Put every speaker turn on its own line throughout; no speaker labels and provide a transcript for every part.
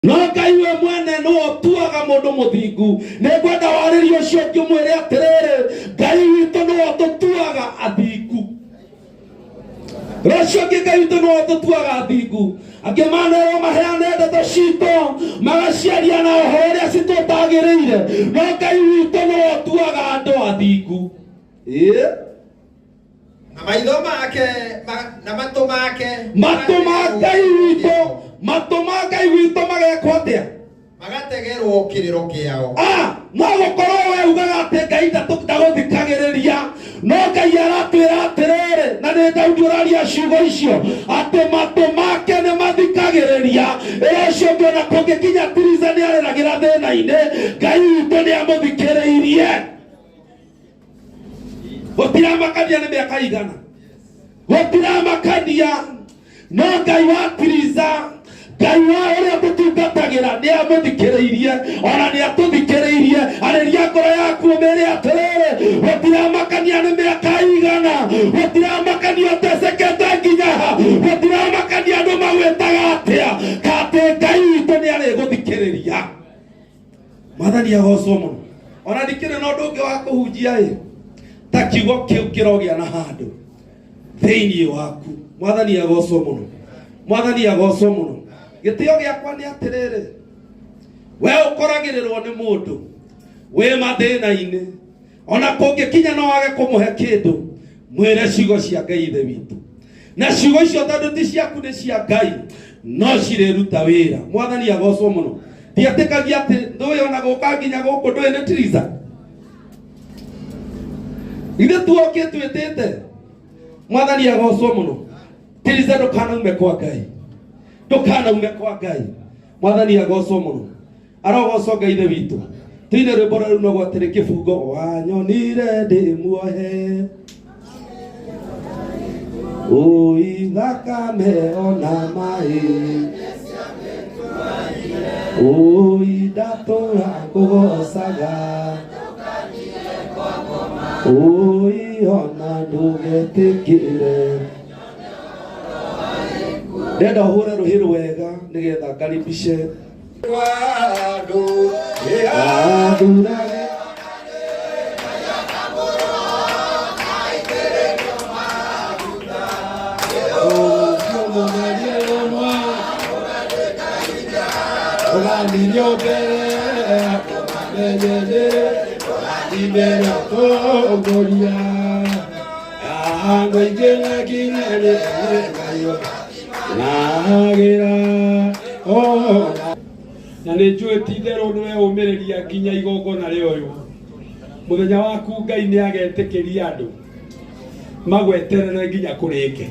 no Ngai we mwene no tuaga mundu muthingu. Ni ngwenda waririo cio ngimwire atiriri, Ngai witu no tutuaga athingu. Rocio Ngai witu no tutuaga athingu. Angi manero maheane ndeto cito magaciaria na horia citutagiriire, no Ngai witu no tuaga andu athingu.
Na maitho make na matu make
Ngai witu magekwo atia?
Magategerwo kiriro kiao.
No gukorwo we ugaga ati Ngai ndaguthikagiriria, no Ngai aratwira atiriri, na ni Daudi uraria ciugo icio ati matu make ni mathikagiriria. Icio ngona kungikinya Tiriza ni areragira thina-ini, Ngai witu ni amuthikiriirie. Gutiramakania ni miaka igana, gutiramakania, no Ngai wa Tiriza, Ngai wa uria tutungatagira ni amuthikiriirie, ona ni atuthikiriirie. Areria ngoro yaku umire atiriri, gutiramakania ni miaka igana, gutiramakania utecekete nginya ha, gutiramakania andu magwitaga atia, kati Ngai witu ni ariguthikiriria. Mwathani agocwo muno. Ona ndikire na undu ungi wa kuhunjia ta kiugo kiu kirogia na handu thiini waku. Mwathani agocwo muno, Mwathani agocwo muno. Gitio giakwa ni atiriri, we ukoragirirwo ni mundu we mathina-ini, ona kungikinya no wage kumuhe kindu, mwire ciugo cia Ngai ithe witu, na ciugo icio tondu ti ciaku ni cia Ngai no ciriruta wira. Mwathani agocwo muno. Ndiatikagia ati ndui ona guka nginya guku ndui ni Tiriza. Ithe tuokie twitite. Mwathani agocwo muno. Tiriza ndukanaume kwa Ngai, ndukanaume kwa Ngai. Mwathani agocwo muno. Arogocwo Ngai ithe witu. Tuine rwimbo rũu no gwatĩrĩ kĩbungo wanyonire ndĩmuohe, ui thakame ona mai, ui ndatũra ngũgocaga, ui ona ndũgetĩkĩre. Ndenda hũre rũhĩ rwega nĩgetha ngaribishe
Wadu
adurage
na nĩ njũĩ ti itherũ nĩwe ũmĩrĩria nginya igongona rĩoyo. Mũthenya waku Ngai nĩ agetĩkĩria andũ magweterere nginya kũrĩke.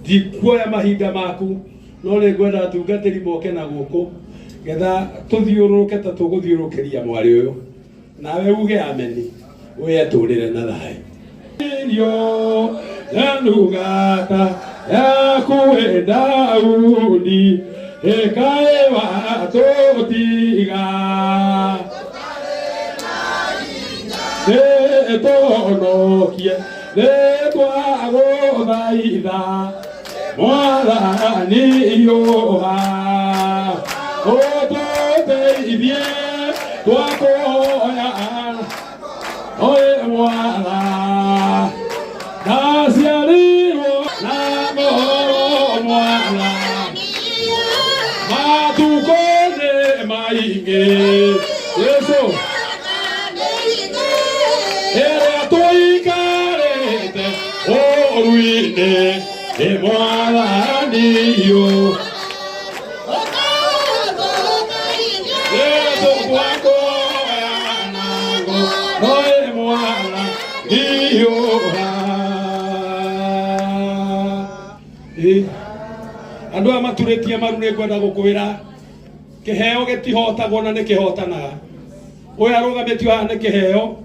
Ndikuoya mahinda maku, no nĩ ngwenda atungatĩri moke na gũkũ getha tũthiũrũrũke ta tũgũthiũrũkĩria mwarĩ ũyũ, nawe uge ameni, wĩetũrĩre na thayũ. Irio yanugata yakuwe Daudi ekae watotiga etonokie netwagũthaitha Mwathani yoha ũtũteithie twakuoya oye Mwana ndaciarirwo na ngoro Mwana matukone maingi Yesu ere tuikarete oruine e Mwathani yo Yesu twakuoya nango oye Mwathani yo. Andu aya maturitie maru ni ngwenda gukwira kiheo gitihotagwo na nikihotanaga. Uyu arugamitio haha ni kiheo,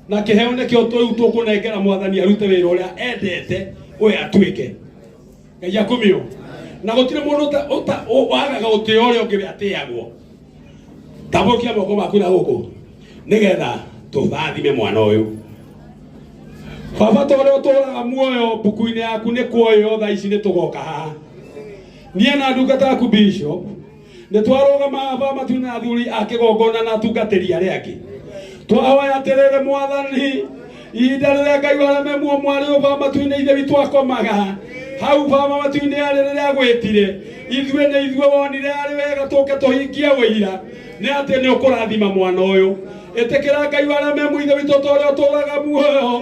na kiheo nikio tukunengera Mwathani arute wira uria endete uyu atuike. Ngai akumio na gutire mundu wagaga utio uria ungi atiagwo. Tabukia moko maku na guku nigetha tuthathime mwana uyu. Baba tore uturaga muoyo buku-ini yaku ni kuoyo tha ici ni tugoka haha. Niĩ na ndungata yaku Bishop nĩ twarũgama baba tuna athuri akĩgongona na atungatĩri arĩa angĩ twahoya atĩrĩrĩ Mwathani ihinda rĩrĩa Ngai wareme muo mwarĩ baba tuine ithe witũ akomaga hau baba tuine arĩ rĩrĩa gwĩtire ithuĩ nĩ ithuĩ wonire arĩ wega tũke tũhingie ũira nĩ atĩ nĩ ũkũrathima mwana ũyũ ĩtĩkĩra Ngai wareme mu ithe witũ tũrĩa ũtũũraga muoyo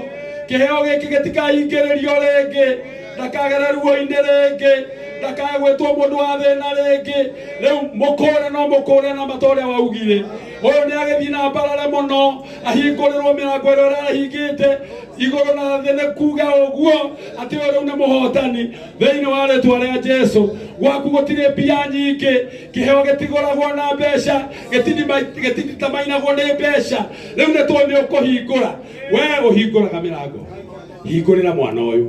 kĩheo gĩkĩ gĩtikaingĩrĩrio rĩngĩ ndakagere ruo-inĩ rĩngĩ ndakae gwĩtwo mũndũ wa thĩna rĩngĩ rĩu mũkũre no mũkũre na matorĩa waugire ũyũ nĩ agĩthiĩ na mbarare mũno ahingũrĩrwo mĩrango ĩrĩa arahingĩte igũrũ na thĩ nĩ kuga ũguo atĩ ũyũ rĩu nĩ mũhotani thĩinĩ wa rĩtwa rĩa Jesu gwaku gũtirĩ mbia nyingĩ kĩheo gĩtigũragwo na mbeca gĩtitamainagwo nĩ mbeca rĩu nĩ tũĩ nĩ ũkũhingũra we ũhingũraga mĩrango hingũrĩra mwana ũyũ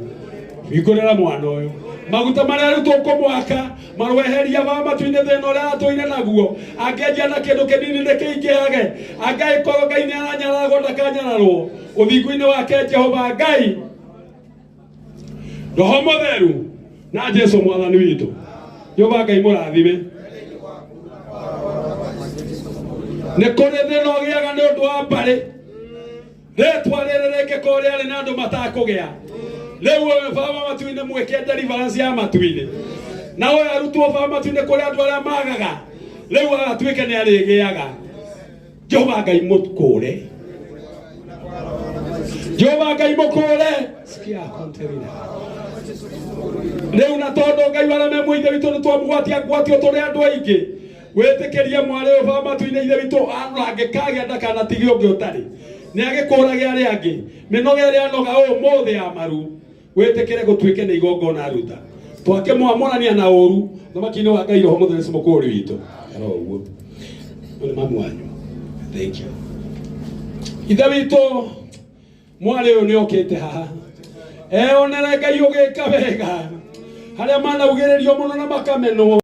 hingũrĩra mwana ũyũ maguta marĩa rĩu tũkũmwaka marweheria baba matu-inĩ thĩna ũrĩa atũire naguo angĩendia na kĩndũ kĩnini nĩkĩingĩhage angĩkorwo Ngai nĩ aranyararwo ndakanyararwo ũthingu-inĩ wake Jehova Ngai Roho Mũtheru na Jesu Mwathani witũ Jehova Ngai mũrathime nĩ kũrĩ thĩna ũgĩaga nĩ ũndũ wa mbarĩ rĩtwa rĩrĩ rĩngĩkorwo rĩarĩ na andũ matakũgĩa rĩu ũyũ baba matu-inĩ mwĩke deliverance ya matu-inĩ na ũyũ arutwo baba matu-inĩ kũrĩ andũ arĩa magaga rĩu agatuĩke nĩ arĩgĩaga Jehova Ngai mũkũre Jehova Ngai mũkũre rĩu na tondũ Ngai wareme mu ithe witũ nĩ twamũgwatia gwatio tũrĩ andũ aingĩ wĩtĩkĩrie mwarĩ ũyũ baba matu-inĩ ithe witũ angĩkagĩa ndakanatige ũngĩ ũtarĩ nĩ agĩkũrage arĩa angĩ mĩnoga ĩrĩa anoga ũmũthĩ ya maru wĩtĩkĩre gũtuĩke nĩ igongona aruta twakĩmwamũrania na ũru thamaki-inĩ wa Ngai Roho Mũtheru mũkũri witũ ũguo nĩ mamu wanyu thank you ithe witũ mwarĩ ũyũ nĩ okĩte haha eonere Ngai ũgĩka wega harĩa manaugĩrĩrio mũno na makamenwo